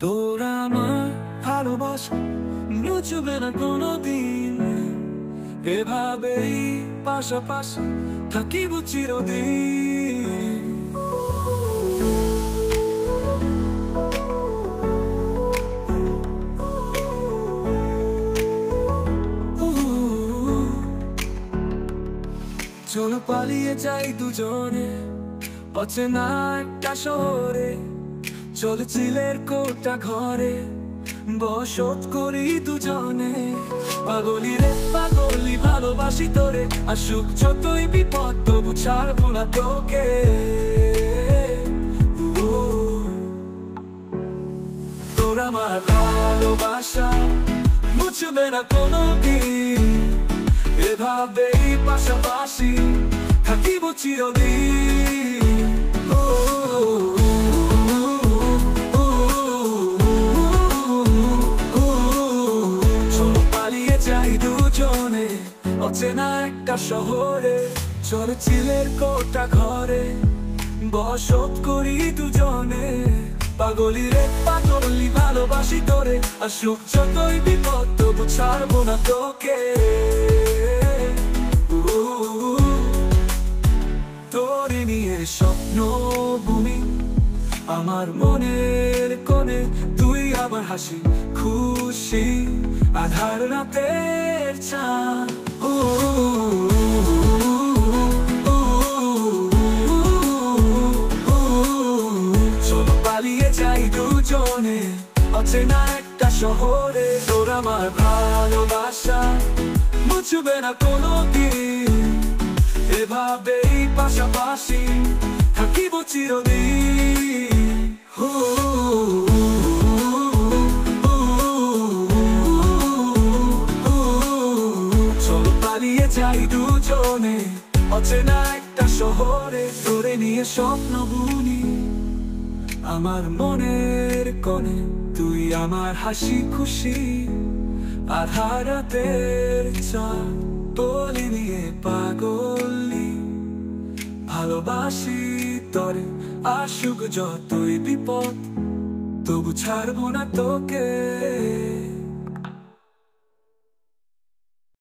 তোর আমার ভালোবাসা মুছবে না কোনোদিন, এভাবেই পাশাপাশি থাকিব চিরদিন। চলো পালিয়ে যাই দুজনে অচেনা একটা শহরে, চলো চিলের কোটা ঘরে বসত করি দুজনে। পাগলি রে পাগলি ভালোবাসি তোরে, আসুক যতই বিপদ তবু ছাড়বো না তোকে। তোর আমার ভালোবাসা মুছবে না কোনোদিন, এভাবেই পাশাপাশি থাকিব চিরদিন। চলো পালিয়ে যাই দুজনে অচেনা একটা শহরে, চলো চিলের কোটা ঘরে বসত করি দুজনে। পাগলি রে পাগলি ভালোবাসি তোরে, আসুক যতই বিপদ তবু ছাড়বো না তোকে। তোরে নিয়ে স্বপ্ন ভূমি আমার মনের কোণে, তুই আমার হাসি খুশি আধার রাতের চাঁদ। চলো পালিয়ে যাই দুজনে অচেনা একটা শহরে, তোর আমার ভালোবাসা মুছবে না কোনোদিন, এভাবেই পাশাপাশি থাকিব চিরদিন। চলো পালিয়ে যাই দুজনে অচেনা একটা শহরে, তোরে নিয়ে স্বপ্ন বুনি আমার মনের কোণে, তুই আমার হাসি খুশি আধার রাতের চাঁদ। তোরে নিয়ে পাগলি ভালোবাসি তোরে, আসুক যতই বিপদ তবু ছাড়বো না তোকে।